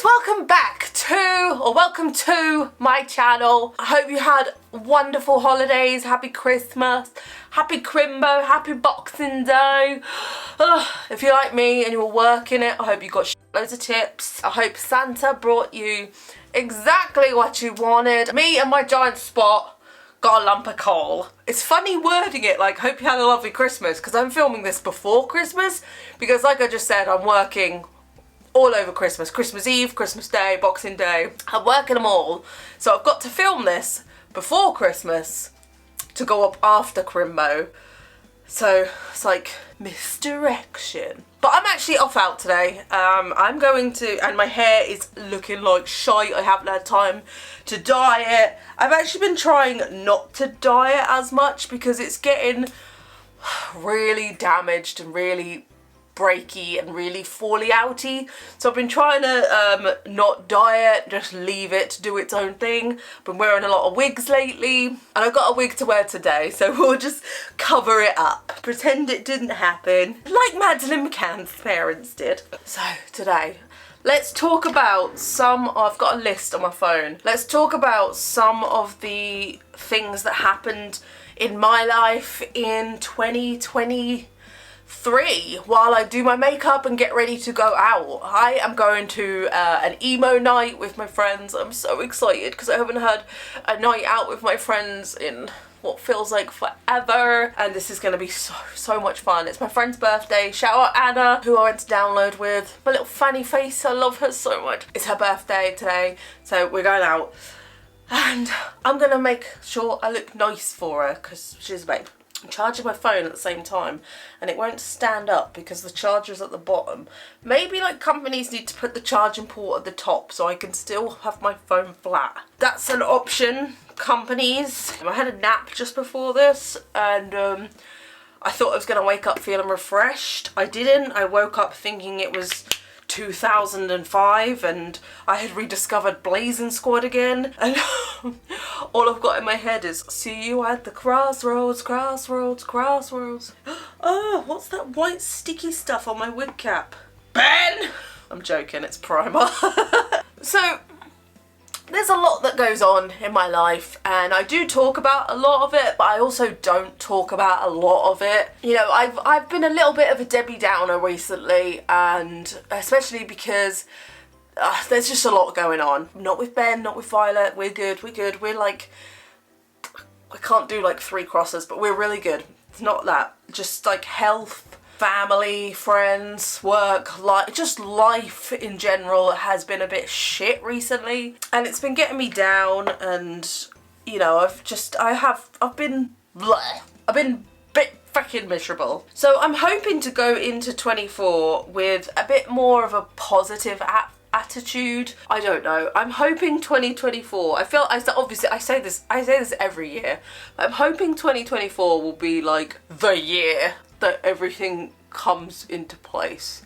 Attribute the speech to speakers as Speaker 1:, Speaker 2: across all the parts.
Speaker 1: guys, welcome to my channel. I hope you had wonderful holidays. Happy Christmas, happy Crimbo, happy Boxing Day. If you're like me and you were working it, I hope you got loads of tips. I hope Santa brought you exactly what you wanted. Me and my giant spot got a lump of coal. It's funny wording it like, hope you had a lovely Christmas, because I'm filming this before Christmas, because like I just said, I'm working all over Christmas. Christmas Eve, Christmas Day, Boxing Day. I'm working them all. So I've got to film this before Christmas to go up after Crimbo. So it's like misdirection. But I'm actually off out today. I'm going to, and my hair is looking like shite. I haven't had time to dye it. I've actually been trying not to dye it as much because it's getting really damaged and really breaky and really fally outy. So I've been trying to not dye it, just leave it to do its own thing. Been wearing a lot of wigs lately, and I've got a wig to wear today, so we'll just cover it up, pretend it didn't happen, like Madeleine McCann's parents did. So today, let's talk about I've got a list on my phone. Let's talk about some of the things that happened in my life in 2023 while I do my makeup and get ready to go out. I am going to an emo night with my friends. I'm so excited because I haven't had a night out with my friends in what feels like forever, and this is going to be so much fun. It's my friend's birthday. Shout out Anna, who I went to download with. My little fanny face, I love her so much. It's her birthday today, so we're going out, and I'm going to make sure I look nice for her because she's a babe. I'm charging my phone at the same time and it won't stand up because the charger's at the bottom. Maybe like companies need to put the charging port at the top so I can still have my phone flat. That's an option, companies. I had a nap just before this and I thought I was going to wake up feeling refreshed. I didn't. I woke up thinking it was 2005 and I had rediscovered Blazing Squad again, and all I've got in my head is see you at the crossroads, crossroads, crossroads. Oh, what's that white sticky stuff on my wig cap? Ben! I'm joking, it's primer. So there's a lot that goes on in my life and I do talk about a lot of it, but I also don't talk about a lot of it. You know, I've been a little bit of a Debbie Downer recently, and especially because there's just a lot going on. Not with Ben, not with Violet, we're good, we're like, I can't do like 3 crosses, but we're really good. It's not that, just like health, family, friends, work, just life in general has been a bit shit recently, and it's been getting me down, and you know, I've been a bit fucking miserable. So I'm hoping to go into 24 with a bit more of a positive attitude. I don't know. I'm hoping 2024. Obviously I say this every year. I'm hoping 2024 will be like the year that everything comes into place.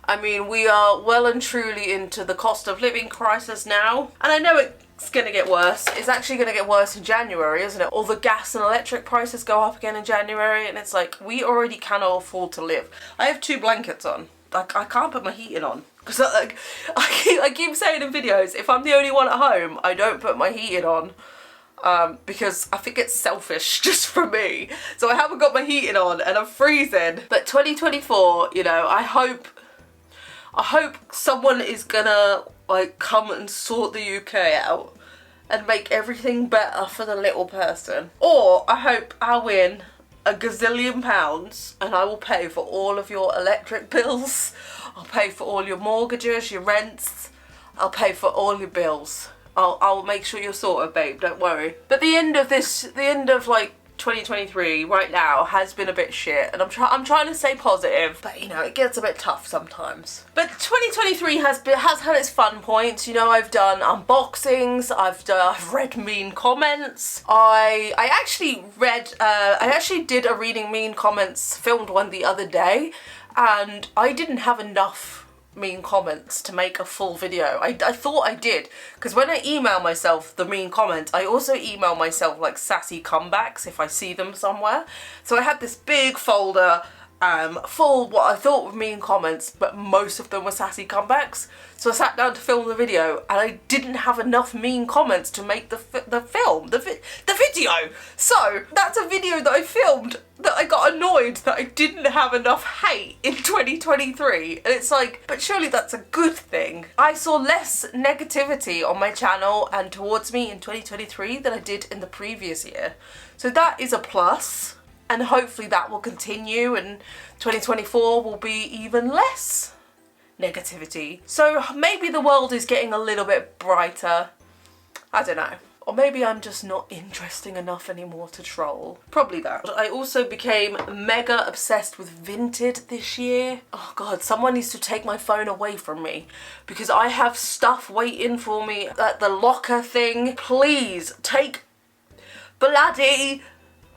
Speaker 1: I mean, we are well and truly into the cost of living crisis now, and I know it's going to get worse. It's actually going to get worse in January, isn't it? All the gas and electric prices go up again in January, and it's like, we already cannot afford to live. I have 2 blankets on. Like, I can't put my heating on. Because like, I keep saying in videos, if I'm the only one at home, I don't put my heating on. Because I think it's selfish just for me. So I haven't got my heating on and I'm freezing. But 2024, you know, I hope someone is gonna like come and sort the UK out and make everything better for the little person. Or I hope I win a gazillion pounds and I will pay for all of your electric bills. I'll pay for all your mortgages, your rents. I'll pay for all your bills. I'll make sure you're sorted, babe, don't worry. But the end of like 2023 right now has been a bit shit, and I'm trying to stay positive, but you know, it gets a bit tough sometimes. But 2023 has had its fun points. You know, I've done unboxings, I've read mean comments. I actually did a reading mean comments, filmed one the other day, and I didn't have enough mean comments to make a full video. I thought I did, because when I email myself the mean comments, I also email myself like sassy comebacks if I see them somewhere. So I had this big folder full what I thought were mean comments, but most of them were sassy comebacks. So I sat down to film the video and I didn't have enough mean comments to make the video. So that's a video that I filmed that I got annoyed that I didn't have enough hate in 2023. And it's like, but surely that's a good thing. I saw less negativity on my channel and towards me in 2023 than I did in the previous year. So that is a plus. And hopefully that will continue and 2024 will be even less negativity. So maybe the world is getting a little bit brighter. I don't know. Or maybe I'm just not interesting enough anymore to troll. Probably that. I also became mega obsessed with Vinted this year. Oh God, someone needs to take my phone away from me because I have stuff waiting for me at the locker thing. Please take bloody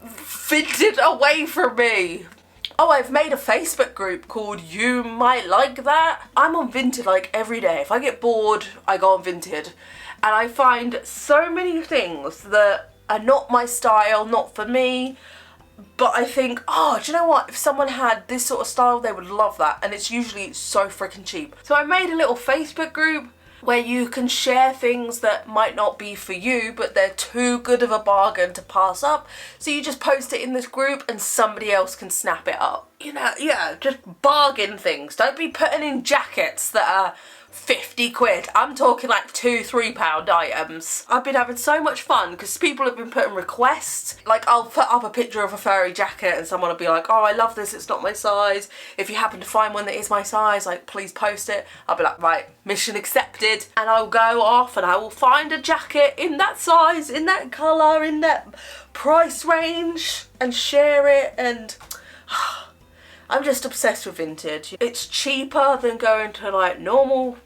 Speaker 1: Vinted away from me. Oh, I've made a Facebook group called You Might Like That. I'm on Vinted like every day. If I get bored, I go on Vinted. And I find so many things that are not my style, not for me. But I think, oh, do you know what? If someone had this sort of style, they would love that. And it's usually so freaking cheap. So I made a little Facebook group where you can share things that might not be for you, but they're too good of a bargain to pass up. So you just post it in this group and somebody else can snap it up. You know, yeah, just bargain things. Don't be putting in jackets that are 50 quid. I'm talking like £2-3 items. I've been having so much fun because people have been putting requests. Like I'll put up a picture of a furry jacket and someone will be like, oh, I love this, it's not my size. If you happen to find one that is my size, like please post it. I'll be like, right, mission accepted. And I'll go off and I will find a jacket in that size, in that colour, in that price range and share it. And I'm just obsessed with Vinted. It's cheaper than going to like normal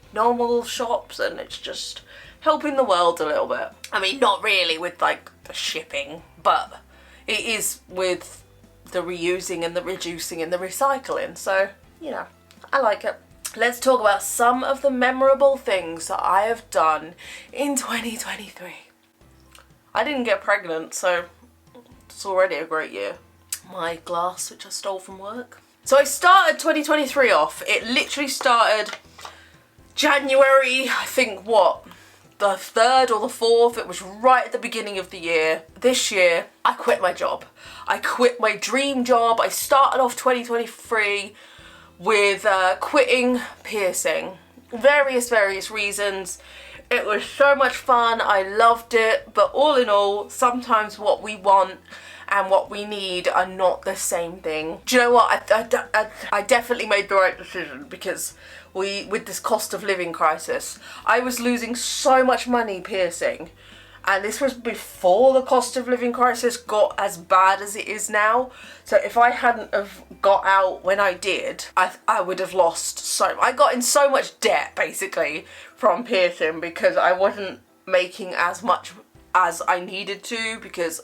Speaker 1: shops and it's just helping the world a little bit. I mean, not really with like the shipping, but it is with the reusing and the reducing and the recycling. So, you know, I like it. Let's talk about some of the memorable things that I have done in 2023. I didn't get pregnant, so it's already a great year. My glass, which I stole from work. So I started 2023 off. It literally started January, I think what, the 3rd or the 4th. It was right at the beginning of the year. This year, I quit my job. I quit my dream job. I started off 2023 with quitting piercing. Various reasons. It was so much fun. I loved it. But all in all, sometimes what we want and what we need are not the same thing. Do you know what? I definitely made the right decision because with this cost of living crisis, I was losing so much money piercing. And this was before the cost of living crisis got as bad as it is now. So if I hadn't have got out when I did, I would have lost I got in so much debt basically from piercing because I wasn't making as much as I needed to because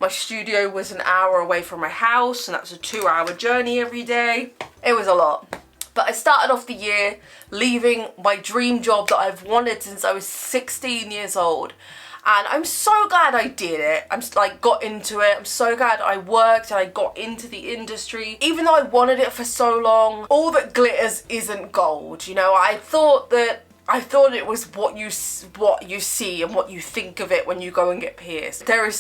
Speaker 1: my studio was an hour away from my house and that was a 2-hour journey every day. It was a lot. But I started off the year leaving my dream job that I've wanted since I was 16 years old. And I'm so glad I did it. I'm like got into it. I'm so glad I worked and I got into the industry. Even though I wanted it for so long, all that glitters isn't gold. You know, I thought it was what you see and what you think of it when you go and get pierced. I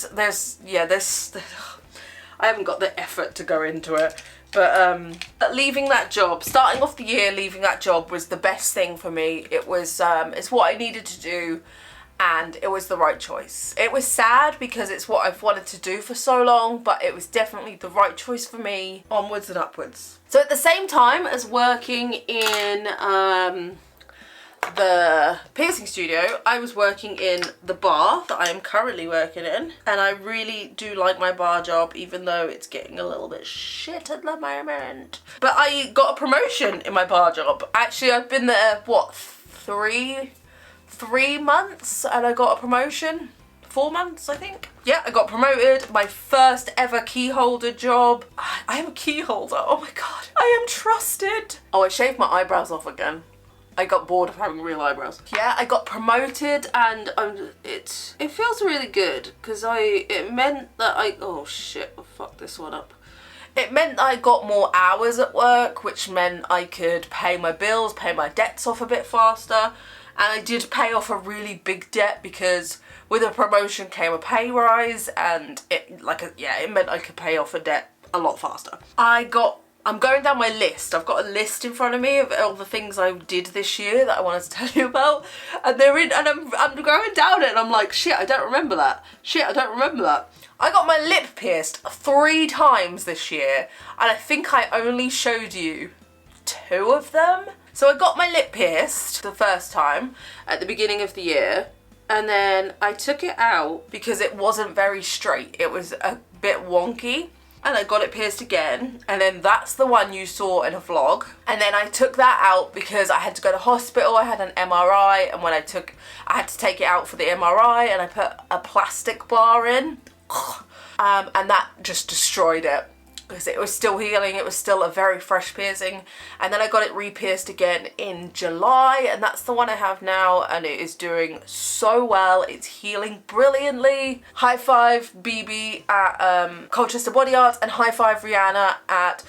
Speaker 1: haven't got the effort to go into it. But leaving that job, starting off the year leaving that job was the best thing for me. It was it's what I needed to do and it was the right choice. It was sad because it's what I've wanted to do for so long, but it was definitely the right choice for me, onwards and upwards. So at the same time as working in the piercing studio, I was working in the bar that I am currently working in, and I really do like my bar job even though it's getting a little bit shit at the moment. But I got a promotion in my bar job. Actually, I've been there, what, three months and I got a promotion. 4 months, I think. Yeah, I got promoted. My first ever key holder job. I am a key holder. Oh my god. I am trusted. Oh, I shaved my eyebrows off again. I got bored of having real eyebrows. Yeah, I got promoted and it feels really good because it meant that oh shit, I'll fuck this one up. It meant I got more hours at work, which meant I could pay my bills, pay my debts off a bit faster. And I did pay off a really big debt because with a promotion came a pay rise, and it meant I could pay off a debt a lot faster. I'm going down my list. I've got a list in front of me of all the things I did this year that I wanted to tell you about, and I'm going down it, and I'm like, shit, I don't remember that. Shit, I don't remember that. I got my lip pierced 3 times this year, and I think I only showed you 2 of them. So I got my lip pierced the first time at the beginning of the year, and then I took it out because it wasn't very straight. It was a bit wonky, and I got it pierced again, and then that's the one you saw in a vlog. And then I took that out because I had to go to hospital. I had an MRI, and I had to take it out for the MRI, and I put a plastic bar in, and that just destroyed it. Because it was still healing, it was still a very fresh piercing. And then I got it re-pierced again in July, and that's the one I have now, and it is doing so well. It's healing brilliantly. High five BB at Colchester Body Art, and high five Rihanna at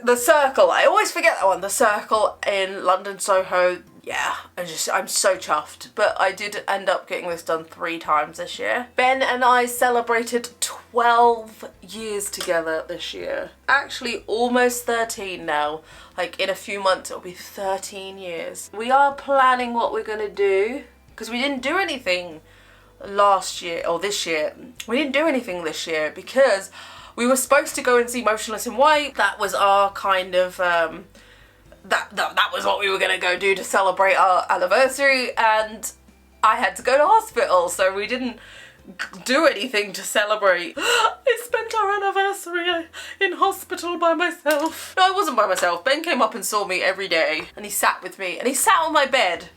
Speaker 1: The Circle. I always forget that one. The Circle in London, Soho. Yeah, I'm so chuffed. But I did end up getting this done 3 times this year. Ben and I celebrated 12 years together this year. Actually, almost 13 now. Like, in a few months, it'll be 13 years. We are planning what we're gonna do, because we didn't do anything last year, or this year. We didn't do anything this year because we were supposed to go and see Motionless in White. That was our kind of, that was what we were gonna go do to celebrate our anniversary, and I had to go to hospital, so we didn't do anything to celebrate. I spent our anniversary in hospital by myself. No, I wasn't by myself. Ben came up and saw me every day, and he sat with me, and he sat on my bed.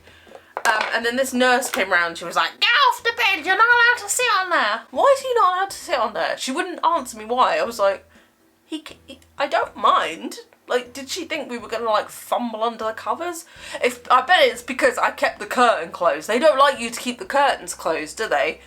Speaker 1: And then this nurse came round. She was like, "Get off the bed, you're not allowed to sit on there." Why is he not allowed to sit on there? She wouldn't answer me why. I was like, I don't mind. Like, did she think we were gonna like fumble under the covers? I bet it's because I kept the curtain closed. They don't like you to keep the curtains closed, do they?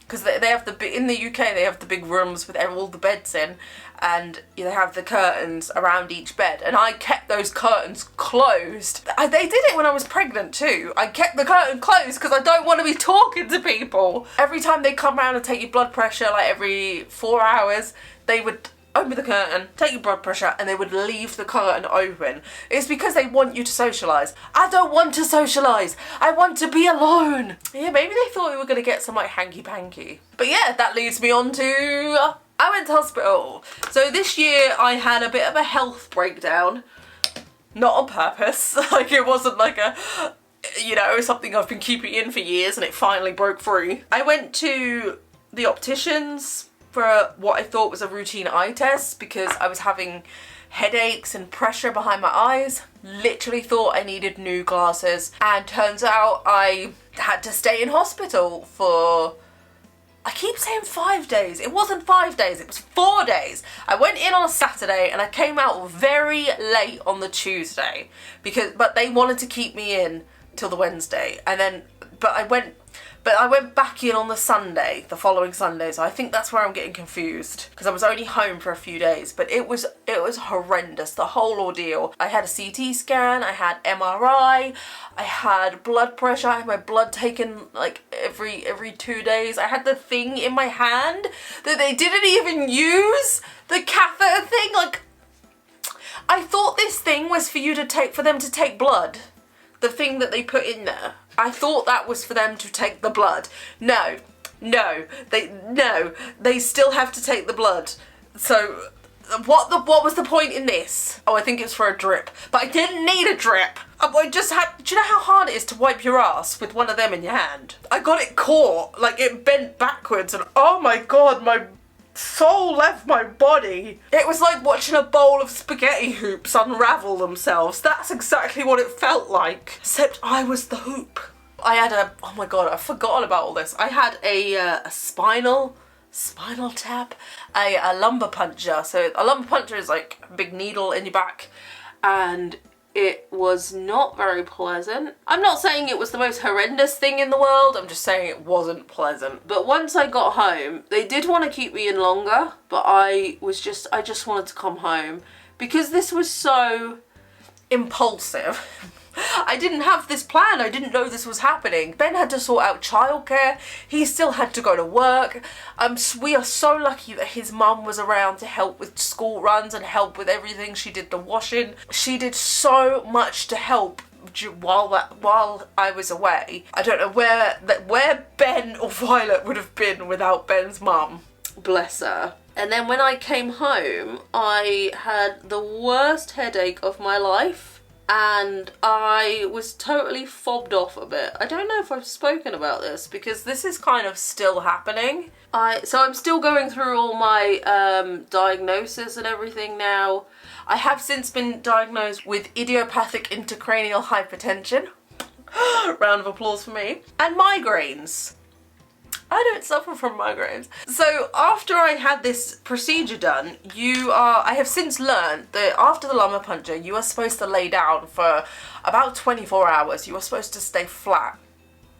Speaker 1: Because they have in the UK they have the big rooms with all the beds in, and they have the curtains around each bed, and I kept those curtains closed. They did it when I was pregnant too. I kept the curtain closed because I don't want to be talking to people. Every time they come around and take your blood pressure, like every 4 hours, they would open the curtain, take your blood pressure, and they would leave the curtain open. It's because they want you to socialise. I don't want to socialise. I want to be alone. Yeah, maybe they thought we were going to get some like hanky-panky. But yeah, that leads me on to... I went to hospital. So this year I had a bit of a health breakdown. Not on purpose. Like, it wasn't like a... something I've been keeping in for years and it finally broke free. I went to the opticians for what I thought was a routine eye test because I was having headaches and pressure behind my eyes. Literally thought I needed new glasses, and turns out I had to stay in hospital for, I keep saying 5 days. It wasn't 5 days, it was 4 days. I went in on a Saturday and I came out very late on the Tuesday but they wanted to keep me in till the Wednesday, and then I went back in on the Sunday, the following Sunday, so I think that's where I'm getting confused, because I was only home for a few days, but it was horrendous, the whole ordeal. I had a CT scan, I had MRI, I had blood pressure, I had my blood taken like every 2 days, I had the thing in my hand that they didn't even use, the catheter thing. Like, I thought this thing was for them to take blood. The thing that they put in there. I thought that was for them to take the blood. No, they still have to take the blood. So what was the point in this? Oh, I think it's for a drip. But I didn't need a drip. I just had, do you know how hard it is to wipe your ass with one of them in your hand? I got it caught, like it bent backwards, and oh my god, my soul left my body. It was like watching a bowl of spaghetti hoops unravel themselves. That's exactly what it felt like. Except I was the hoop. I had oh my god, I've forgotten about all this. I had a spinal tap, a lumbar puncture. So a lumbar puncture is like a big needle in your back, and It was not very pleasant. I'm not saying it was the most horrendous thing in the world, I'm just saying it wasn't pleasant. But once I got home, they did want to keep me in longer, but I just wanted to come home because this was so impulsive. I didn't have this plan, I didn't know this was happening. Ben had to sort out childcare, he still had to go to work. We are so lucky that his mum was around to help with school runs and help with everything. She did the washing. She did so much to help while I was away. I don't know where Ben or Violet would have been without Ben's mum. Bless her. And then when I came home, I had the worst headache of my life. And I was totally fobbed off a bit. I don't know if I've spoken about this because this is kind of still happening. So I'm still going through all my diagnosis and everything now. I have since been diagnosed with idiopathic intracranial hypertension. Round of applause for me. And migraines. I don't suffer from migraines. So after I had this procedure done, I have since learned that after the lumbar puncture, you are supposed to lay down for about 24 hours. You are supposed to stay flat.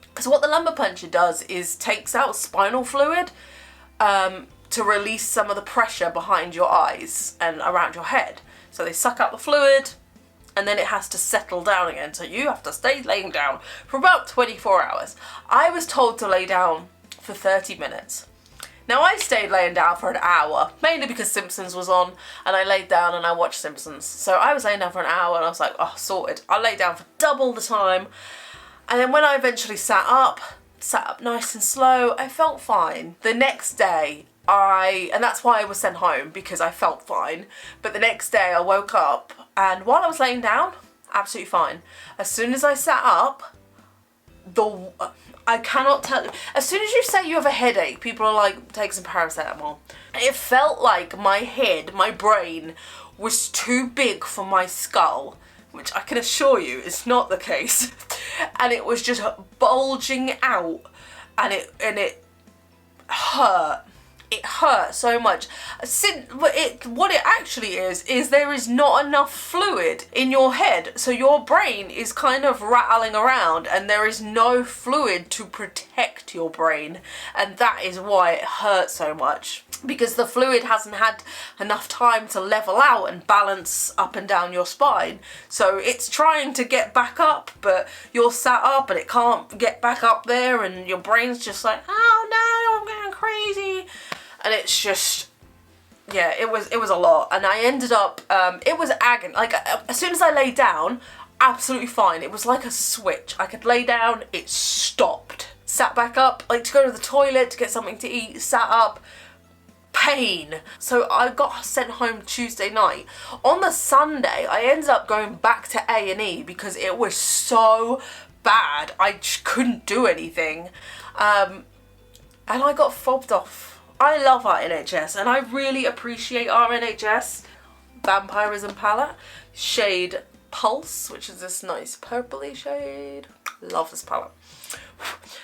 Speaker 1: Because what the lumbar puncture does is takes out spinal fluid to release some of the pressure behind your eyes and around your head. So they suck out the fluid and then it has to settle down again. So you have to stay laying down for about 24 hours. I was told to lay down for 30 minutes. Now I stayed laying down for an hour, mainly because Simpsons was on and I laid down and I watched Simpsons. So I was laying down for an hour and I was like, oh, sorted. I lay down for double the time. And then when I eventually sat up nice and slow, I felt fine. The next day, and that's why I was sent home, because I felt fine. But the next day I woke up and while I was laying down, absolutely fine. As soon as I sat up, I cannot tell you. As soon as you say you have a headache, people are like, take some paracetamol. It felt like my head, my brain, was too big for my skull, which I can assure you is not the case. And it was just bulging out, and it hurt. It hurt so much. What it actually is there is not enough fluid in your head. So your brain is kind of rattling around and there is no fluid to protect your brain. And that is why it hurts so much. Because the fluid hasn't had enough time to level out and balance up and down your spine. So it's trying to get back up, but you're sat up and it can't get back up there and your brain's just like, oh no, I'm going crazy. And it's just, yeah, it was a lot. And I ended up, it was agony. Like, as soon as I lay down, absolutely fine. It was like a switch. I could lay down, it stopped. Sat back up, like to go to the toilet, to get something to eat, sat up, pain. So I got sent home Tuesday night. On the Sunday, I ended up going back to A&E because it was so bad. I just couldn't do anything. And I got fobbed off. I love our NHS and I really appreciate our NHS. Vampirism palette, shade Pulse, which is this nice purpley shade. Love this palette.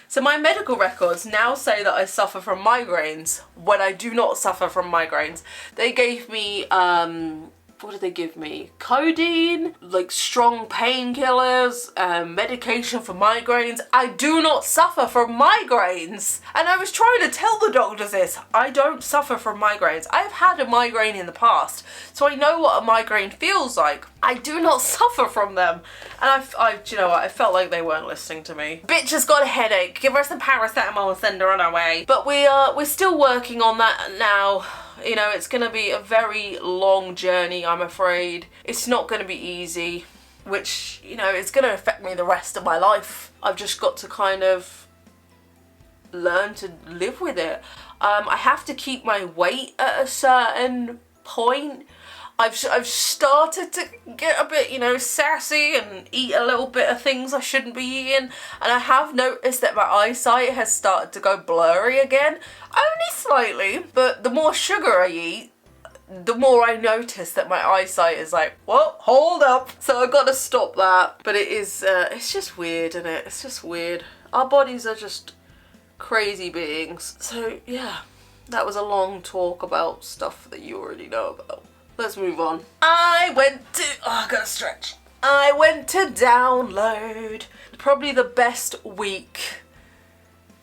Speaker 1: So my medical records now say that I suffer from migraines when I do not suffer from migraines. They gave me, what did they give me? Codeine, like strong painkillers, medication for migraines. I do not suffer from migraines. And I was trying to tell the doctors this. I don't suffer from migraines. I've had a migraine in the past, so I know what a migraine feels like. I do not suffer from them. And you know what, I felt like they weren't listening to me. Bitch has got a headache. Give her some paracetamol and send her on her way. But we're still working on that now. You know, it's going to be a very long journey, I'm afraid. It's not going to be easy, which, you know, is going to affect me the rest of my life. I've just got to kind of learn to live with it. I have to keep my weight at a certain point. I've started to get a bit, you know, sassy and eat a little bit of things I shouldn't be eating. And I have noticed that my eyesight has started to go blurry again. Only slightly, but the more sugar I eat, the more I notice that my eyesight is like, well, hold up. So I've got to stop that. But it is, it's just weird, isn't it? It's just weird. Our bodies are just crazy beings. So yeah, that was a long talk about stuff that you already know about. Let's move on. I gotta stretch. I went to download. Probably the best week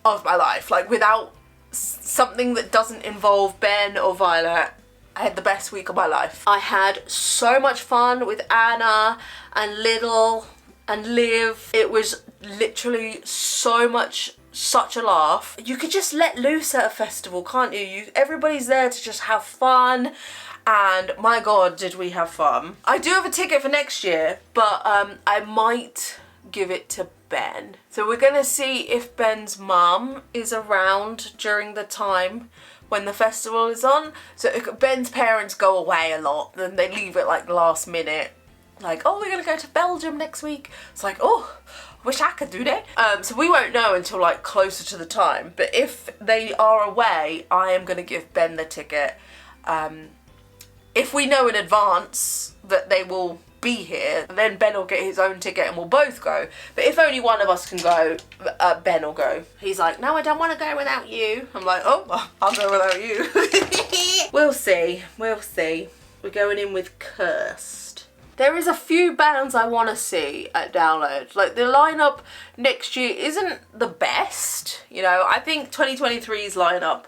Speaker 1: of my life. Like, without something that doesn't involve Ben or Violet, I had the best week of my life. I had so much fun with Anna and Little and Liv. It was literally such a laugh. You could just let loose at a festival, can't you? Everybody's there to just have fun, and my god, did we have fun. I do have a ticket for next year, but I might give it to Ben. So we're gonna see if Ben's mum is around during the time when the festival is on. So if Ben's parents go away a lot, then they leave it like last minute. Like, oh, we're gonna go to Belgium next week. It's like, oh, I wish I could do that. So we won't know until like closer to the time. But if they are away, I am gonna give Ben the ticket. If we know in advance that they will be here, then Ben will get his own ticket and we'll both go. But if only one of us can go, Ben will go. He's like, no, I don't want to go without you. I'm like, oh, I'll go without you. We'll see, we'll see. We're going in with Cursed. There is a few bands I want to see at Download. Like, the lineup next year isn't the best. You know, I think 2023's lineup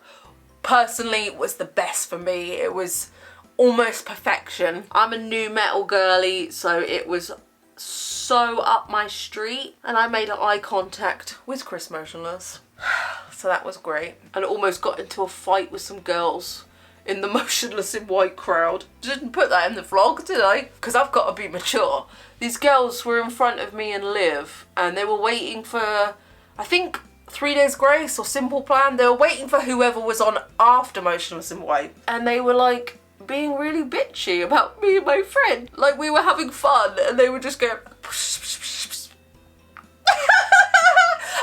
Speaker 1: personally was the best for me. It was almost perfection. I'm a new metal girly, so it was so up my street, and I made eye contact with Chris Motionless. So that was great. And almost got into a fight with some girls in the Motionless in White crowd. Didn't put that in the vlog, did I? Because I've got to be mature. These girls were in front of me and Liv, and they were waiting for, I think, 3 Days Grace or Simple Plan. They were waiting for whoever was on after Motionless in White, and they were like being really bitchy about me and my friend. Like, we were having fun and they were just going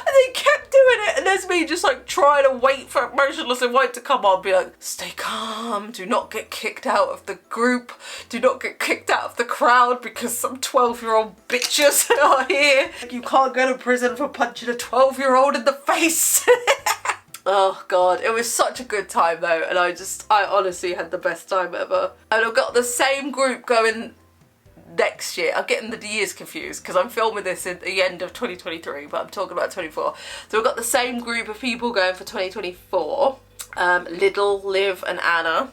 Speaker 1: and they kept doing it, and there's me just like trying to wait for Motionless in White to come on, be like, stay calm, do not get kicked out of the group, do not get kicked out of the crowd because some 12-year-old bitches are here. You can't go to prison for punching a 12-year-old in the face. Oh god, it was such a good time though, and I honestly had the best time ever. And I've got the same group going next year. I'm getting the years confused because I'm filming this at the end of 2023, but I'm talking about 24. So we've got the same group of people going for 2024. Little, Liv and Anna.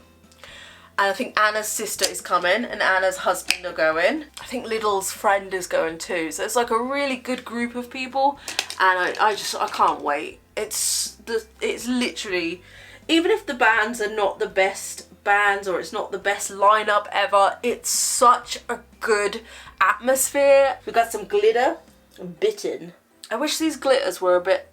Speaker 1: And I think Anna's sister is coming and Anna's husband are going. I think Little's friend is going too. So it's like a really good group of people, and I can't wait. It's literally, even if the bands are not the best bands or it's not the best lineup ever, it's such a good atmosphere. We've got some glitter and bitten. I wish these glitters were a bit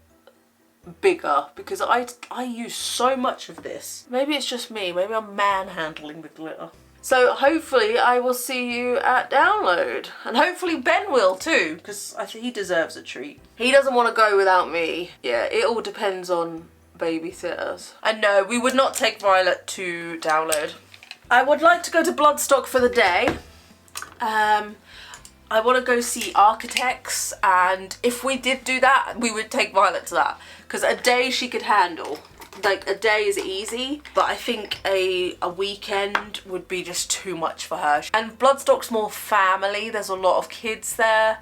Speaker 1: bigger because I use so much of this. Maybe it's just me, maybe I'm manhandling the glitter. So hopefully I will see you at Download, and hopefully Ben will too, because I think he deserves a treat. He doesn't want to go without me. Yeah, it all depends on babysitters. And no, we would not take Violet to Download. I would like to go to Bloodstock for the day. I want to go see Architects, and if we did do that, we would take Violet to that, because a day she could handle. Like, a day is easy, but I think a weekend would be just too much for her. And Bloodstock's more family, there's a lot of kids there,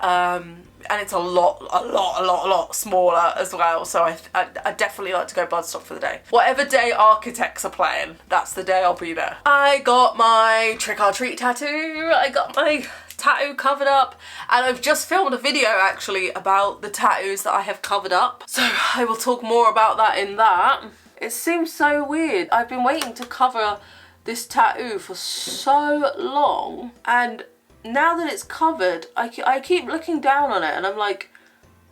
Speaker 1: and it's a lot smaller as well, so I definitely like to go Bloodstock for the day. Whatever day Architects are playing, that's the day I'll be there. I got my Trick or Treat tattoo, I got my tattoo covered up, and I've just filmed a video actually about the tattoos that I have covered up, so I will talk more about that in that. It seems so weird. I've been waiting to cover this tattoo for so long, and now that it's covered, I keep looking down on it and I'm like,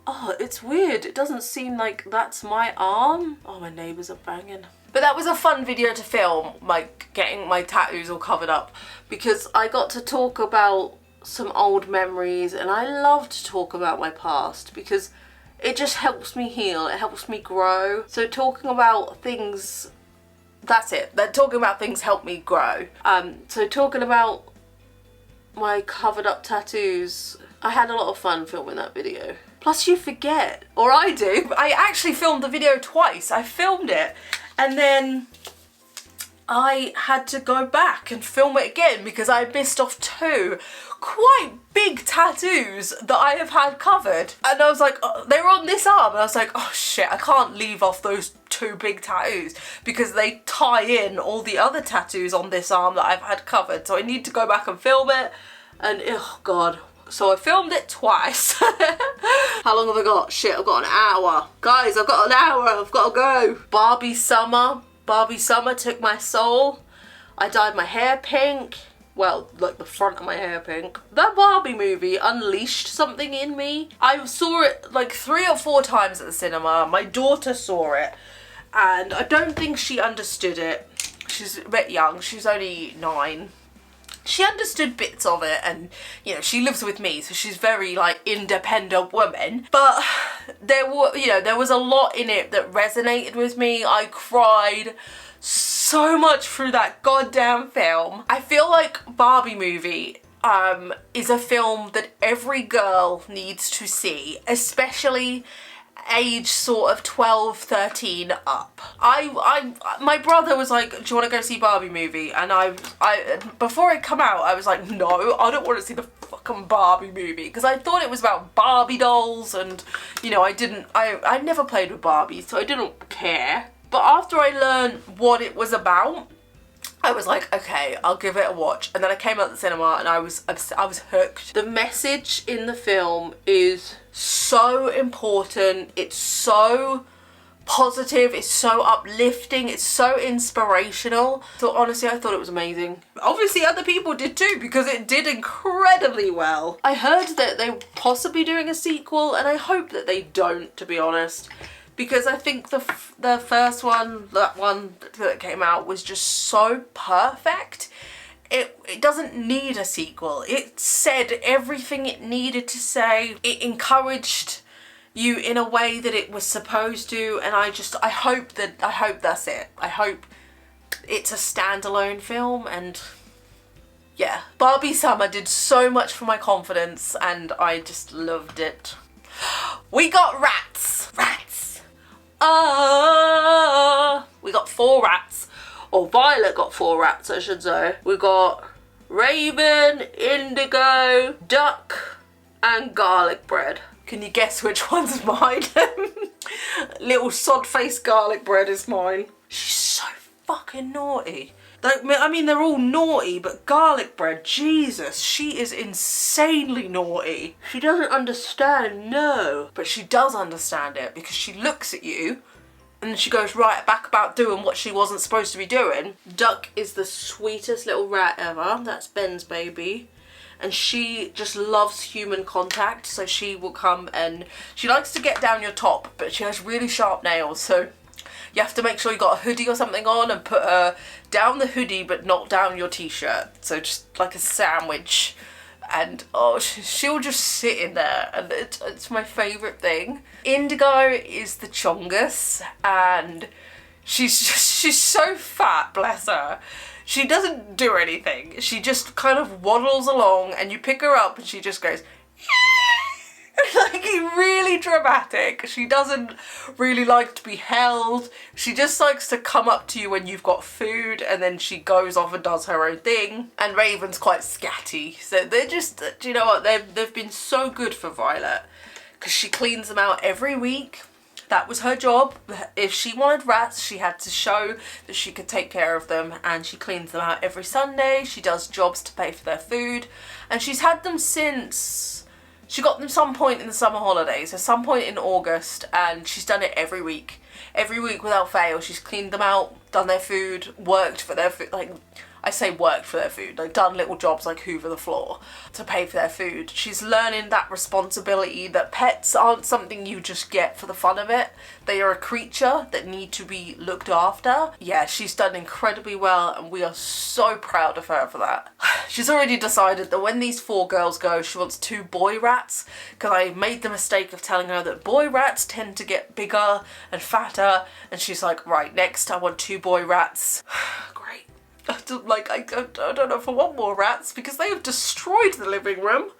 Speaker 1: oh, it's weird. It doesn't seem like that's my arm. Oh, my neighbours are banging. But that was a fun video to film, like getting my tattoos all covered up, because I got to talk about some old memories, and I love to talk about my past because it just helps me heal, it helps me grow. So talking about things, that's it, that talking about things help me grow. So talking about my covered up tattoos, I had a lot of fun filming that video. Plus you forget, or I do. I actually filmed the video twice. I filmed it and then I had to go back and film it again because I missed off 2 quite big tattoos that I have had covered. And I was like, oh, they were on this arm, and I was like, oh shit, I can't leave off those 2 big tattoos because they tie in all the other tattoos on this arm that I've had covered. So I need to go back and film it, and oh god. So I filmed it twice. How long have I got? Shit, I've got an hour. Guys, I've got an hour, I've got to go. Barbie summer took my soul. I dyed my hair pink. Well, like the front of my hair pink. That Barbie movie unleashed something in me. I saw it like 3 or 4 times at the cinema. My daughter saw it, and I don't think she understood it. She's a bit young, she's only 9. She understood bits of it, and you know, she lives with me, so she's very like independent woman. But there was a lot in it that resonated with me. I cried so much through that goddamn film. I feel like Barbie movie is a film that every girl needs to see, especially age sort of 12, 13 up. My brother was like, do you want to go see Barbie movie? And I before it come out, I was like, no, I don't want to see the fucking Barbie movie, because I thought it was about Barbie dolls, and you know, I never played with Barbie, so I didn't care. But after I learned what it was about, I was like, okay, I'll give it a watch. And then I came out the cinema and I was hooked. The message in the film is so important. It's so positive. It's so uplifting. It's so inspirational. So honestly, I thought it was amazing. Obviously, other people did too, because it did incredibly well. I heard that they were possibly doing a sequel, and I hope that they don't, to be honest. Because I think the first one, that one that came out, was just so perfect. It doesn't need a sequel. It said everything it needed to say. It encouraged you in a way that it was supposed to, and I hope that's it. I hope it's a standalone film, and yeah. Barbie Summer did so much for my confidence, and I just loved it. We got rats. We got 4 rats, or Violet got 4 rats, I should say. We got Raven, Indigo, Duck, and Garlic Bread. Can you guess which one's mine? Little sod-faced Garlic Bread is mine. She's so fucking naughty. I mean, they're all naughty, but Garlic Bread, Jesus, she is insanely naughty. She doesn't understand, no. But she does understand it, because she looks at you and then she goes right back about doing what she wasn't supposed to be doing. Duck is the sweetest little rat ever. That's Ben's baby. And she just loves human contact, so she will come and she likes to get down your top, but she has really sharp nails, so you have to make sure you got a hoodie or something on and put her down the hoodie but not down your t-shirt. So just like a sandwich. And oh, she'll just sit in there, and it's my favourite thing. Indigo is the chongus, and she's so fat, bless her. She doesn't do anything. She just kind of waddles along, and you pick her up and she just goes like really dramatic. She doesn't really like to be held. She just likes to come up to you when you've got food, and then she goes off and does her own thing. And Raven's quite scatty, so they're just, do you know what, they've been so good for Violet, because she cleans them out every week. That was her job. If she wanted rats, she had to show that she could take care of them, and she cleans them out every Sunday. She does jobs to pay for their food, and she's had them since she got them some point in the summer holidays, so some point in August, and she's done it every week. Every week without fail. She's cleaned them out, done their food, worked for their food, like, I say worked for their food, like done little jobs like hoover the floor to pay for their food. She's learning that responsibility, that pets aren't something you just get for the fun of it. They are a creature that need to be looked after. Yeah, she's done incredibly well, and we are so proud of her for that. She's already decided that when these 4 girls go, she wants 2 boy rats, because I made the mistake of telling her that boy rats tend to get bigger and fatter, and she's like, right, next I want 2 boy rats. Great. I don't know if I want more rats, because they have destroyed the living room.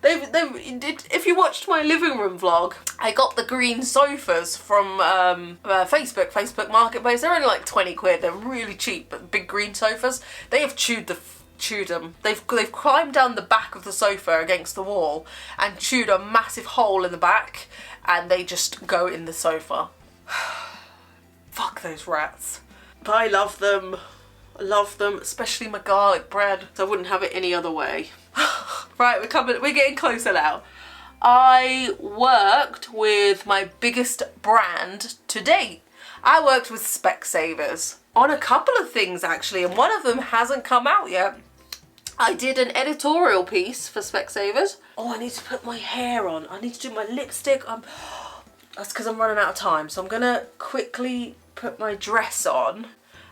Speaker 1: If you watched my living room vlog, I got the green sofas from Facebook Marketplace. They're only like 20 quid. They're really cheap, but big green sofas. They have chewed them. They've climbed down the back of the sofa against the wall and chewed a massive hole in the back, and they just go in the sofa. Fuck those rats. But I love them. I love them, especially my garlic bread. So I wouldn't have it any other way. Right, we're getting closer now. I worked with my biggest brand to date. I worked with Specsavers on a couple of things actually, and one of them hasn't come out yet. I did an editorial piece for Specsavers. Oh, I need to put my hair on. I need to do my lipstick. That's because I'm running out of time. So I'm gonna quickly put my dress on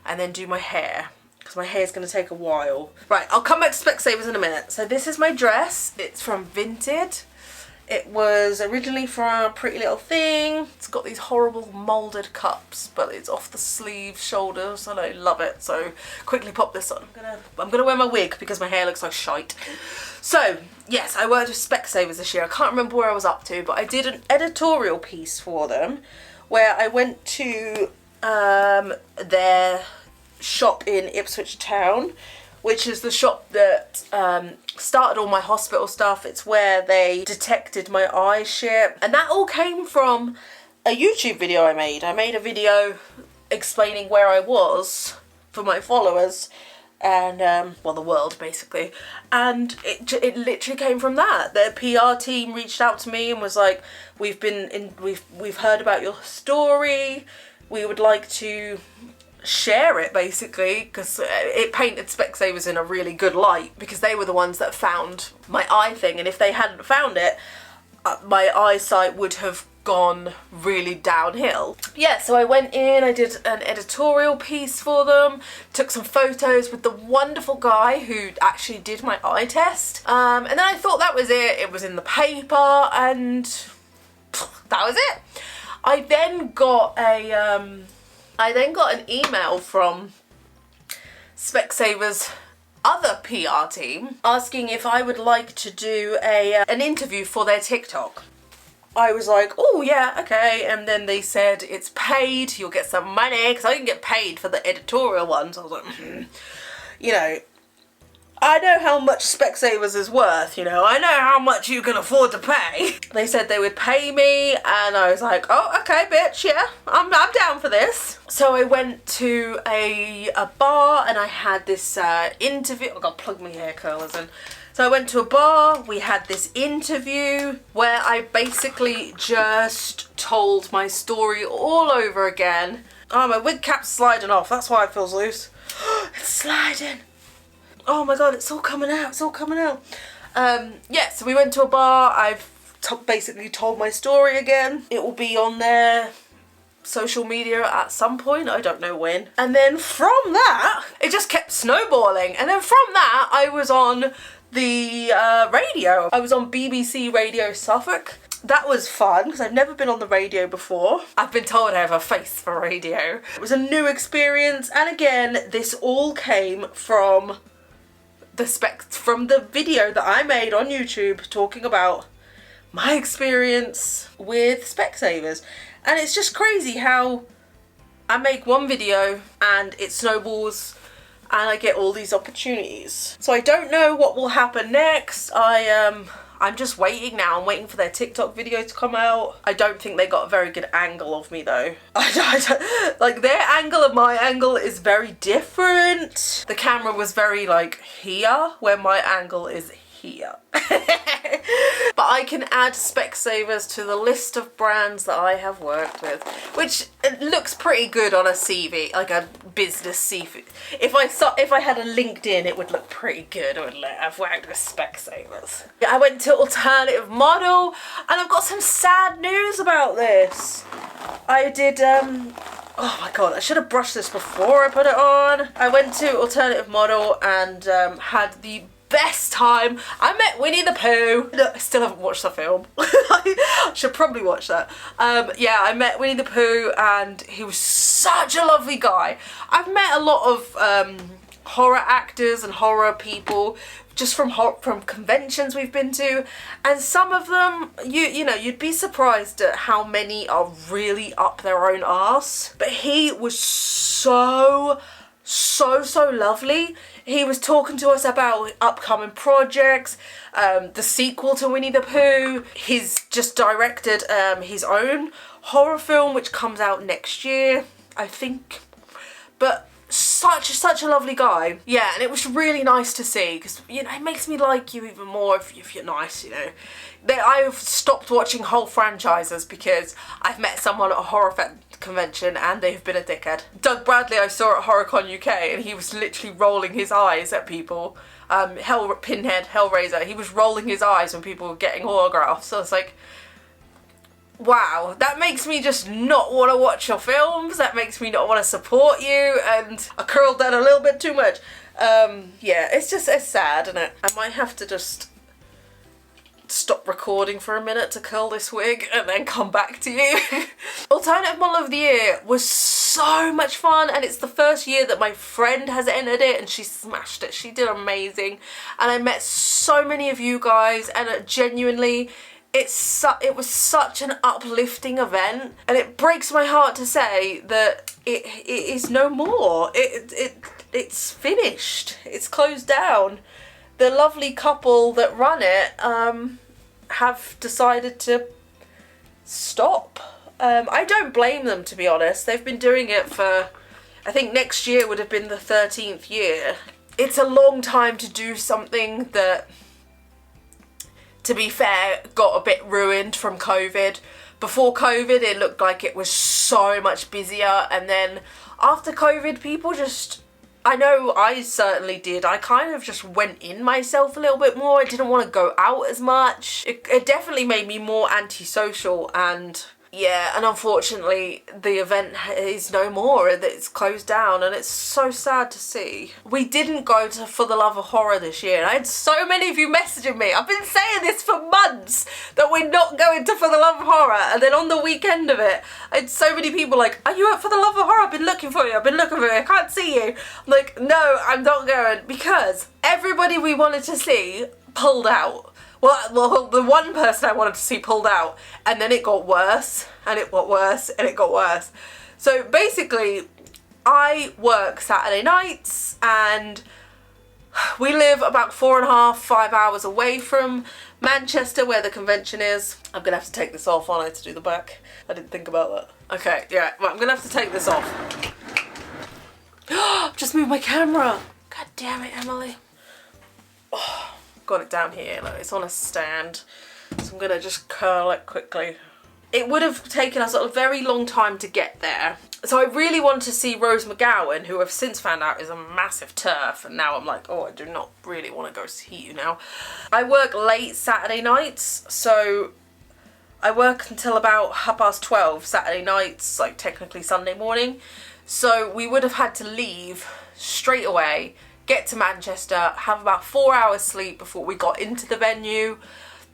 Speaker 1: and then do my hair, because my hair's going to take a while. Right, I'll come back to Specsavers in a minute. So this is my dress. It's from Vinted. It was originally from Pretty Little Thing. It's got these horrible moulded cups, but it's off the sleeve, shoulders, and I love it. So quickly pop this on. I'm gonna wear my wig because my hair looks like shite. So yes, I worked with Specsavers this year. I can't remember where I was up to, but I did an editorial piece for them where I went to their shop in Ipswich Town, which is the shop that started all my hospital stuff. It's where they detected my eye shit, and that all came from a YouTube video I made. I made a video explaining where I was for my followers and well, the world basically, and it literally came from that. Their PR team reached out to me and was like, we've heard about your story. We would like to share it basically, because it painted Specsavers in a really good light, because they were the ones that found my eye thing, and if they hadn't found it, my eyesight would have gone really downhill. Yeah, so I went in, I did an editorial piece for them, took some photos with the wonderful guy who actually did my eye test, and then I thought that was it. It was in the paper, and that was it. I then got an email from Specsavers' other PR team asking if I would like to do an interview for their TikTok. I was like, oh yeah, okay, and then they said it's paid, you'll get some money, because I didn't get paid for the editorial ones. I was like, you know, I know how much Specsavers is worth, you know, I know how much you can afford to pay. They said they would pay me, and I was like, oh, okay, bitch, yeah, I'm down for this. So I went to a bar, and I had this interview. I've got to plug my hair curlers in. So I went to a bar, we had this interview where I basically just told my story all over again. Oh, my wig cap's sliding off, that's why it feels loose. It's sliding. Oh my god, it's all coming out, it's all coming out. Yeah, so we went to a bar, I've basically told my story again. It will be on their social media at some point, I don't know when. And then from that, it just kept snowballing. And then from that, I was on the radio. I was on BBC Radio Suffolk. That was fun, because I've never been on the radio before. I've been told I have a face for radio. It was a new experience, and again, this all came from the video that I made on YouTube talking about my experience with Specsavers. And it's just crazy how I make one video and it snowballs and I get all these opportunities. So I don't know what will happen next. I'm just waiting now. I'm waiting for their TikTok video to come out. I don't think they got a very good angle of me though. Like, their angle and my angle is very different. The camera was very like here, where my angle is here. But I can add Specsavers to the list of brands that I have worked with, which it looks pretty good on a CV, like a business CV. If I had a LinkedIn, it would look pretty good. It would look, I've worked with Specsavers. I went to Alternative Model, and I've got some sad news about this. I did oh my god, I should have brushed this before I put it on. I went to Alternative Model and had the best time. I met Winnie the Pooh. No, I still haven't watched the film. I should probably watch that. Yeah, I met Winnie the Pooh and he was such a lovely guy. I've met a lot of horror actors and horror people just from conventions we've been to, and some of them, you know, you'd be surprised at how many are really up their own arse. But he was so lovely. He was talking to us about upcoming projects, the sequel to Winnie the Pooh. He's just directed his own horror film which comes out next year, I think. But such a lovely guy. Yeah, and it was really nice to see, because, you know, it makes me like you even more if you're nice, you know. I've stopped watching whole franchises because I've met someone at a horror convention and they've been a dickhead. Doug Bradley I saw at HorrorCon UK, and he was literally rolling his eyes at people. Pinhead, Hellraiser, he was rolling his eyes when people were getting autographs. So it's like, wow, that makes me just not want to watch your films, that makes me not want to support you, and I curled that a little bit too much. Yeah, it's sad, isn't it? I might have to just stop recording for a minute to curl this wig and then come back to you. Alternative Model of the Year was so much fun, and it's the first year that my friend has entered it and she smashed it. She did amazing, and I met so many of you guys, and genuinely, it was such an uplifting event, and it breaks my heart to say that it is no more. It's finished. It's closed down. The lovely couple that run it have decided to stop. I don't blame them, to be honest. They've been doing it for, I think next year would have been the 13th year. It's a long time to do something that, to be fair, got a bit ruined from COVID. Before COVID, it looked like it was so much busier, and then after COVID, people just, I know I certainly did, I kind of just went in myself a little bit more. I didn't want to go out as much. It definitely made me more antisocial, and yeah, and unfortunately the event is no more. It's closed down, and it's so sad to see. We didn't go to For the Love of Horror this year, and I had so many of you messaging me. I've been saying this for months, that we're not going to For the Love of Horror, and then on the weekend of it, I had so many people like, are you up For the Love of Horror? I've been looking for you, I can't see you. I'm like, no, I'm not going, because everybody we wanted to see pulled out. Well, the one person I wanted to see pulled out, and then it got worse, and it got worse, and it got worse. So basically, I work Saturday nights, and we live about 4.5, 5 hours away from Manchester, where the convention is. I'm gonna have to take this off, aren't I, to do the back? I didn't think about that. Okay, yeah, well, I'm gonna have to take this off. Just moved my camera. God damn it, Emily. Oh. Got it down here, look, it's on a stand, so I'm gonna just curl it quickly. It would have taken us a very long time to get there, so I really wanted to see Rose McGowan, who I've since found out is a massive TERF, and now I'm like, oh, I do not really want to go see you now. I work late Saturday nights, so I work until about 12:30 Saturday nights, like technically Sunday morning, so we would have had to leave straight away, get to Manchester, have about 4 hours sleep before we got into the venue,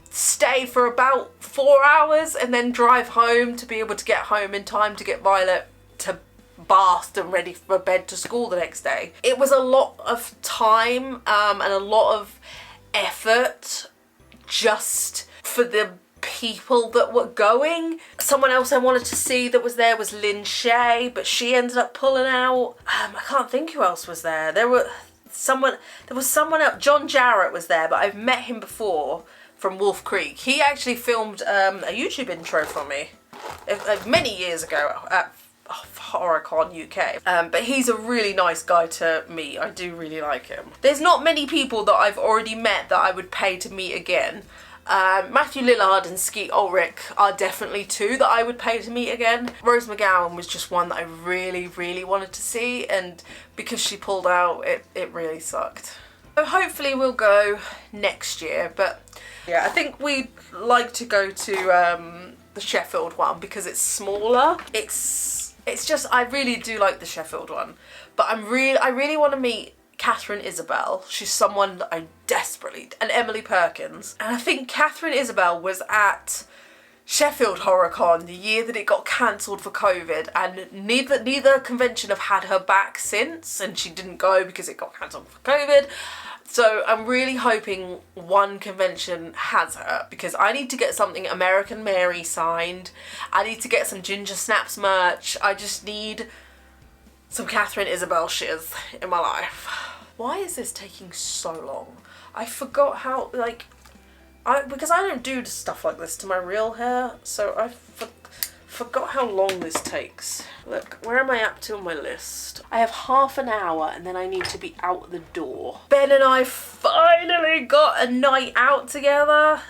Speaker 1: stay for about 4 hours, and then drive home to be able to get home in time to get Violet to bath and ready for bed to school the next day. It was a lot of time and a lot of effort just for the people that were going. Someone else I wanted to see that was there was Lynn Shay, but she ended up pulling out. I can't think who else was there. There was someone else. John Jarrett was there, but I've met him before from Wolf Creek. He actually filmed a YouTube intro for me many years ago at HorrorCon UK. But he's a really nice guy to meet. I do really like him. There's not many people that I've already met that I would pay to meet again. Matthew Lillard and Skeet Ulrich are definitely two that I would pay to meet again. Rose McGowan was just one that I really wanted to see, and because she pulled out, it really sucked. So hopefully we'll go next year, but yeah, I think we'd like to go to the Sheffield one because it's smaller. It's just, I really do like the Sheffield one, but I really want to meet Catherine Isabel. She's someone that I desperately, and Emily Perkins. And I think Catherine Isabel was at Sheffield HorrorCon, the year that it got cancelled for COVID, and neither convention have had her back since, and she didn't go because it got cancelled for COVID. So I'm really hoping one convention has her, because I need to get something American Mary signed. I need to get some Ginger Snaps merch. I just need some Catherine Isabel Shizz in my life. Why is this taking so long? I forgot how, like, because I don't do stuff like this to my real hair, so I forgot how long this takes. Look, where am I up to on my list? I have half an hour and then I need to be out the door. Ben and I finally got a night out together.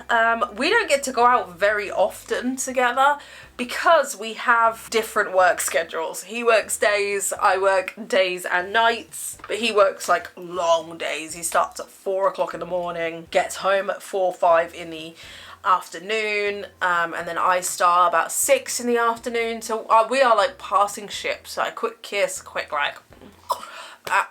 Speaker 1: We don't get to go out very often together because we have different work schedules. He works days, I work days and nights, but he works like long days. He starts at 4 o'clock in the morning, gets home at 4 or 5 in the afternoon, and then I start about 6 in the afternoon. So we are like passing ships, like quick kiss, quick like,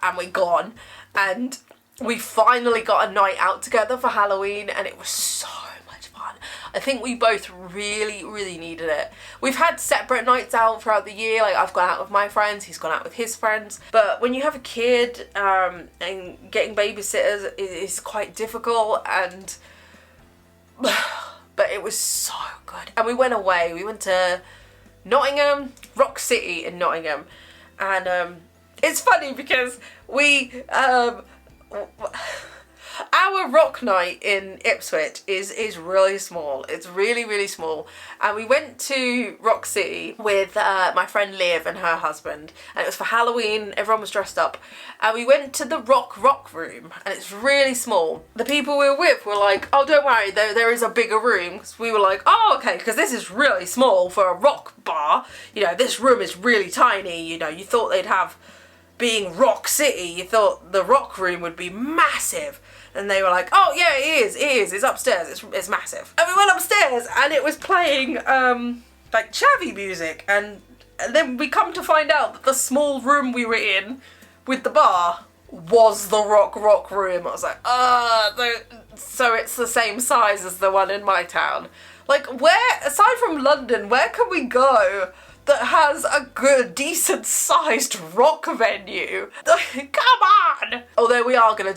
Speaker 1: and we're gone. And we finally got a night out together for Halloween, and it was so much fun. I think we both really, really needed it. We've had separate nights out throughout the year. Like, I've gone out with my friends, he's gone out with his friends. But when you have a kid, and getting babysitters is quite difficult, and but it was so good. And we went away. We went to Nottingham, Rock City in Nottingham, and it's funny because we our rock night in Ipswich is really small. It's really, really small. And we went to Rock City with my friend Liv and her husband, and it was for Halloween. Everyone was dressed up, and we went to the rock room, and it's really small. The people we were with were like, oh, don't worry, there is a bigger room. So we were like, oh, okay, because this is really small for a rock bar. You know, this room is really tiny. You know, you thought they'd have, being Rock City, you thought the rock room would be massive. And they were like, oh yeah, it is, it's upstairs, it's massive. And we went upstairs and it was playing like chavvy music, and then we come to find out that the small room we were in with the bar was the rock room. I was like, so it's the same size as the one in my town. Like, where, aside from London, where can we go that has a good, decent sized rock venue? Come on! Although we are gonna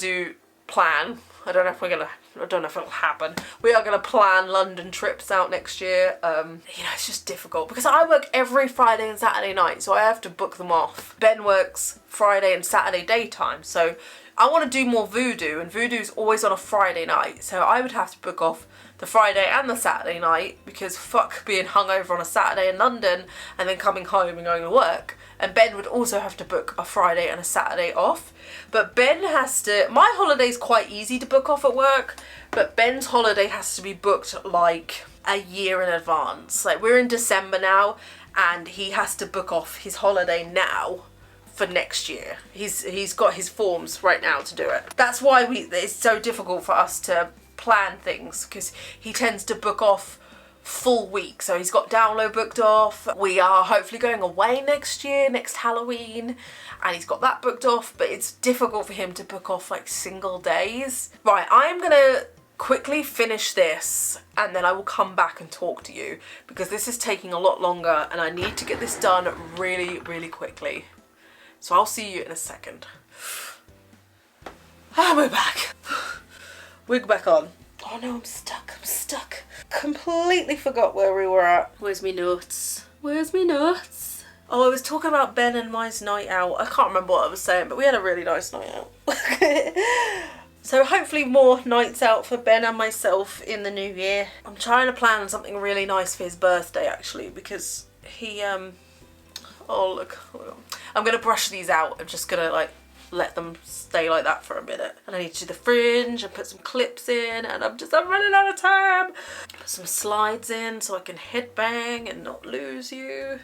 Speaker 1: plan, I don't know if it'll happen. We are gonna plan London trips out next year. You know, it's just difficult because I work every Friday and Saturday night, so I have to book them off. Ben works Friday and Saturday daytime, so I want to do more voodoo, and voodoo's always on a Friday night, so I would have to book off the Friday and the Saturday night, because fuck being hungover on a Saturday in London and then coming home and going to work. And Ben would also have to book a Friday and a Saturday off. But Ben has to, my holiday's quite easy to book off at work, but Ben's holiday has to be booked like a year in advance. Like, we're in December now, and he has to book off his holiday now for next year. He's got his forms right now to do it. That's why it's so difficult for us to plan things, because he tends to book off full week. So he's got download booked off. We are hopefully going away next year, next Halloween, and he's got that booked off, but it's difficult for him to book off like single days. Right, I'm gonna quickly finish this and then I will come back and talk to you, because this is taking a lot longer and I need to get this done really, really quickly. So I'll see you in a second. Ah, we're back. Wig back on. Oh no, I'm stuck. Completely forgot where we were at. Where's me notes? Oh, I was talking about Ben and my night out. I can't remember what I was saying, but we had a really nice night out. So hopefully more nights out for Ben and myself in the new year. I'm trying to plan something really nice for his birthday, actually, because he, oh look, I'm gonna brush these out. I'm just gonna like let them stay like that for a minute. And I need to do the fringe and put some clips in, and I'm running out of time. Put some slides in so I can headbang and not lose you.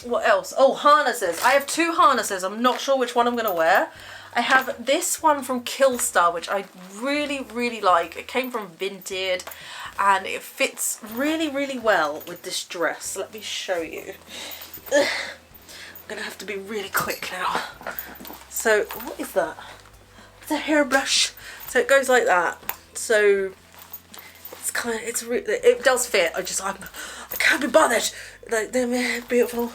Speaker 1: What else? Oh, harnesses. I have 2 harnesses. I'm not sure which one I'm gonna wear. I have this one from Killstar, which I really, really like. It came from Vinted and it fits really, really well with this dress. Let me show you. Ugh. I'm gonna have to be really quick now. So, what is that? It's a hairbrush. So it goes like that. So it's kind of, it does fit. I can't be bothered. Like, they're beautiful.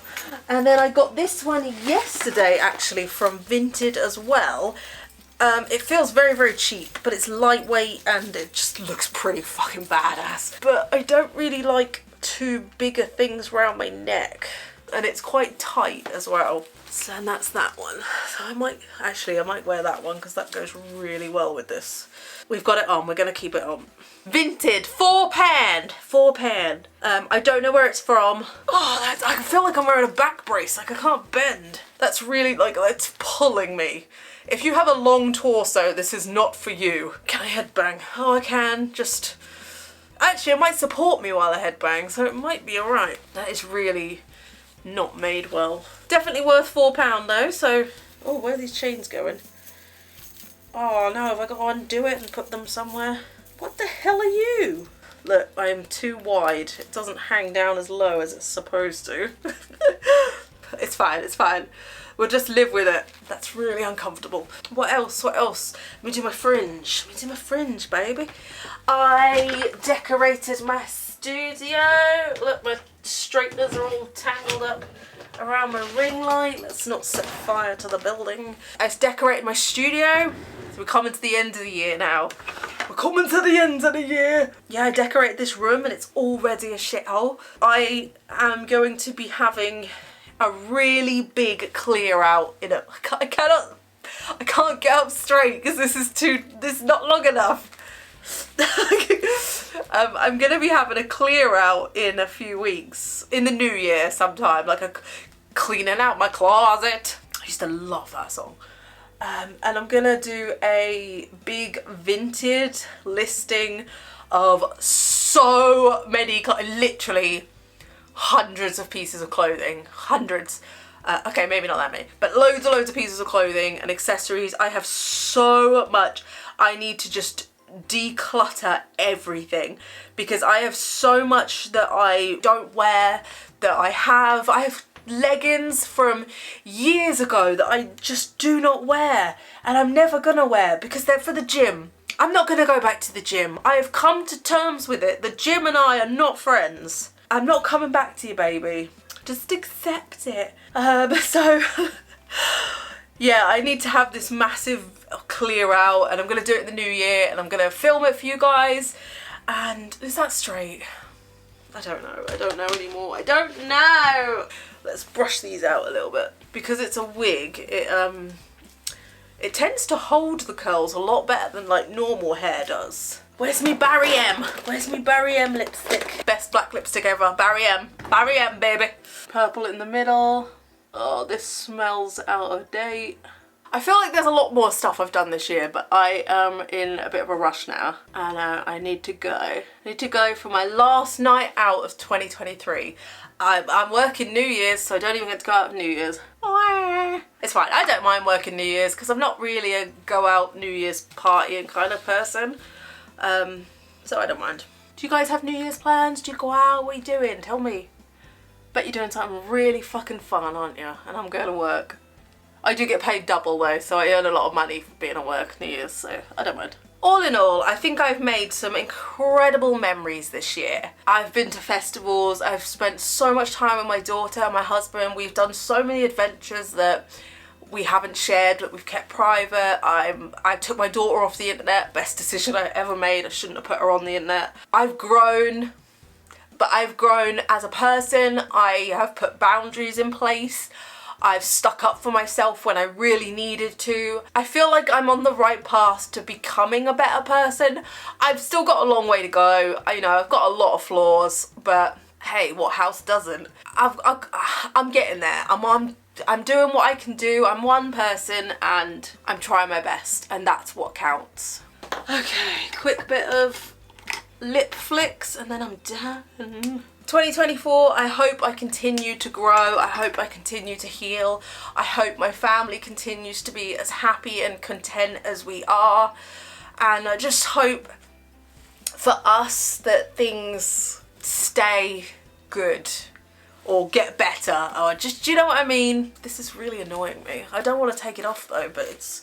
Speaker 1: And then I got this one yesterday, actually, from Vinted as well. It feels very, very cheap, but it's lightweight and it just looks pretty fucking badass. But I don't really like too bigger things around my neck, and it's quite tight as well. So, and that's that one. So I might wear that one because that goes really well with this. We've got it on, we're gonna keep it on. Vinted, £4. I don't know where it's from. Oh, I feel like I'm wearing a back brace, like I can't bend. That's really, like, it's pulling me. If you have a long torso, this is not for you. Can I headbang? Oh, I can, just... Actually, it might support me while I headbang, so it might be alright. That is really not made well. Definitely worth £4 though, so... Oh, where are these chains going? Oh no, have I got to undo it and put them somewhere? What the hell are you? Look, I am too wide. It doesn't hang down as low as it's supposed to. It's fine, it's fine. We'll just live with it. That's really uncomfortable. What else? What else? Let me do my fringe. Let me do my fringe, baby. I decorated my studio. Look, my straighteners are all tangled up around my ring light. Let's not set fire to the building. I just decorated my studio. So we're coming to the end of the year now. We're coming to the end of the year. Yeah, I decorated this room and it's already a shithole. I am going to be having a really big clear out in it. I can't get up straight because this is not long enough. I'm gonna be having a clear out in a few weeks, in the new year sometime, like a cleaning out my closet. I used to love that song. And I'm gonna do a big Vinted listing of so many, literally hundreds of pieces of clothing, hundreds. Okay, maybe not that many, but loads and loads of pieces of clothing and accessories. I have so much. I need to just declutter everything because I have so much that I don't wear, that I have leggings from years ago that I just do not wear and I'm never gonna wear because they're for the gym. I'm not gonna go back to the gym. I have come to terms with it. The gym and I are not friends. I'm not coming back to you, baby. Just accept it. So yeah, I need to have this massive clear out and I'm gonna do it in the new year and I'm gonna film it for you guys. And is that straight? I don't know. I don't know anymore. I don't know. Let's brush these out a little bit. Because it's a wig, it tends to hold the curls a lot better than like normal hair does. Where's me Barry M? Where's me Barry M lipstick? Best black lipstick ever. Barry M. Barry M, baby. Purple in the middle. Oh, this smells out of date. I feel like there's a lot more stuff I've done this year, but I am in a bit of a rush now and I need to go. I need to go for my last night out of 2023. I'm working New Year's, so I don't even get to go out on New Year's. It's fine, I don't mind working New Year's because I'm not really a go out New Year's partying kind of person. So I don't mind. Do you guys have New Year's plans? Do you go out? What are you doing? Tell me. Bet you're doing something really fucking fun, aren't you? And I'm going to work. I do get paid double though, so I earn a lot of money for being at work New Year's, so I don't mind. All in all, I think I've made some incredible memories this year. I've been to festivals, I've spent so much time with my daughter and my husband. We've done so many adventures that we haven't shared, that we've kept private. I took my daughter off the internet, best decision I ever made. I shouldn't have put her on the internet. I've grown, but I've grown as a person. I have put boundaries in place. I've stuck up for myself when I really needed to. I feel like I'm on the right path to becoming a better person. I've still got a long way to go. I've got a lot of flaws, but hey, what house doesn't? I'm getting there. I'm doing what I can do. I'm one person and I'm trying my best, and that's what counts. Okay, quick bit of lip flicks and then I'm done. 2024, I hope I continue to grow. I hope I continue to heal. I hope my family continues to be as happy and content as we are. And I just hope for us that things stay good or get better or just, do you know what I mean? This is really annoying me. I don't want to take it off though, but it's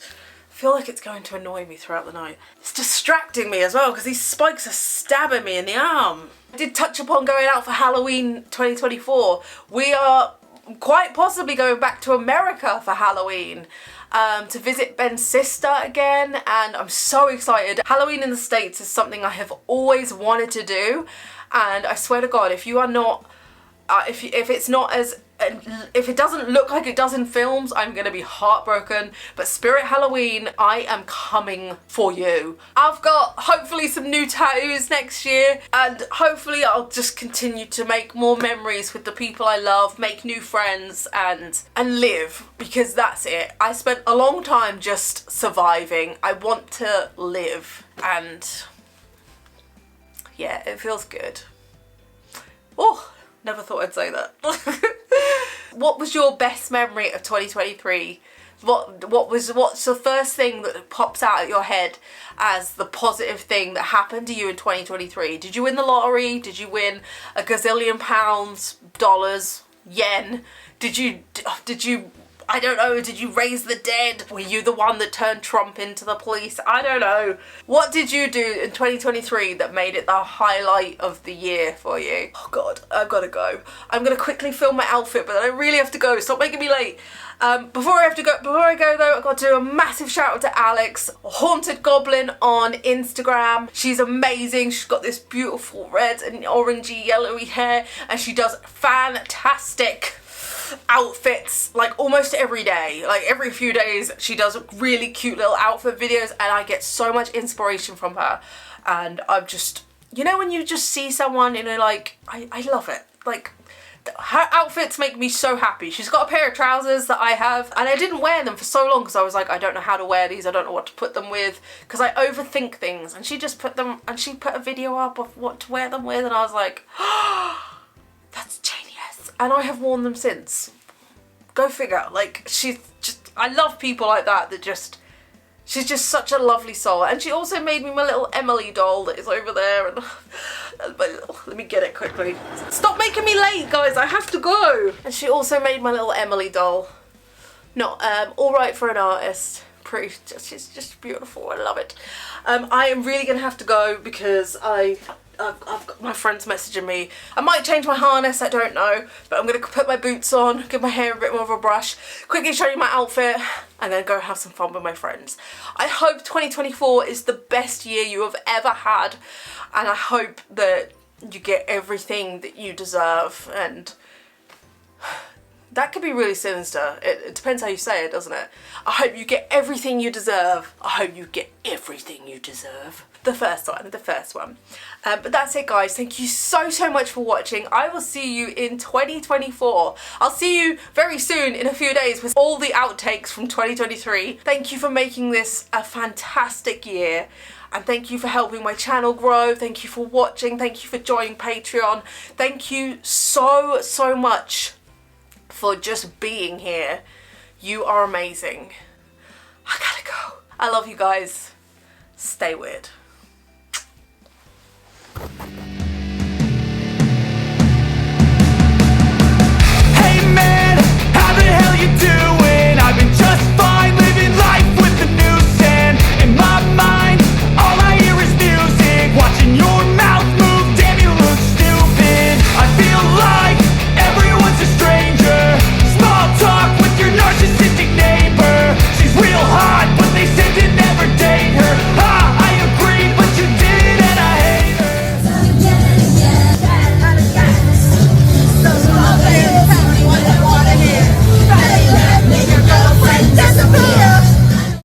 Speaker 1: feel like it's going to annoy me throughout the night. It's distracting me as well because these spikes are stabbing me in the arm. I did touch upon going out for Halloween 2024. We are quite possibly going back to America for Halloween to visit Ben's sister again, and I'm so excited. Halloween in the States is something I have always wanted to do, and I swear to God, if you are not, if it's not as, if it doesn't look like it does in films, I'm gonna be heartbroken. But Spirit Halloween, I am coming for you. I've got hopefully some new tattoos next year, and hopefully I'll just continue to make more memories with the people I love, make new friends, and live, because that's it. I spent a long time just surviving. I want to live, and yeah, it feels good. Oh, never thought I'd say that. What was your best memory of 2023? What's the first thing that pops out of your head as the positive thing that happened to you in 2023? Did you win the lottery? Did you win a gazillion pounds, dollars, yen? Did you I don't know, did you raise the dead? Were you the one that turned Trump into the police? I don't know. What did you do in 2023 that made it the highlight of the year for you? Oh God, I've got to go. I'm going to quickly film my outfit, but I really have to go. Stop making me late. Before I go though, I've got to do a massive shout out to Alex, Haunted Goblin on Instagram. She's amazing. She's got this beautiful red and orangey yellowy hair, and she does fantastic outfits like almost every day. Like every few days she does really cute little outfit videos, and I get so much inspiration from her. And I'm just, you know, when you just see someone, you know, like I love it. Like her outfits make me so happy. She's got a pair of trousers that I have, and I didn't wear them for so long because I was like, I don't know how to wear these, I don't know what to put them with, because I overthink things. And she just put them, and she put a video up of what to wear them with, and I was like, oh, that's genius. And I have worn them since. Go figure. Like, she's just, I love people like that just, she's just such a lovely soul. And she also made me my little Emily doll that is over there, and let me get it quickly. Stop making me late, guys, I have to go. And she also made my little Emily doll. Not all right for an artist. Pretty, she's just beautiful. I love it. I am really gonna have to go because I've got my friends messaging me. I might change my harness, I don't know, but I'm gonna put my boots on, give my hair a bit more of a brush, quickly show you my outfit, and then go have some fun with my friends. I hope 2024 is the best year you have ever had, and I hope that you get everything that you deserve. And that could be really sinister. It depends how you say it, doesn't it? I hope you get everything you deserve. I hope you get everything you deserve. The first one. But that's it, guys. Thank you so much for watching. I will see you in 2024. I'll see you very soon in a few days with all the outtakes from 2023. Thank you for making this a fantastic year. And thank you for helping my channel grow. Thank you for watching. Thank you for joining Patreon. Thank you so much for just being here. You are amazing. I gotta go. I love you guys. Stay weird.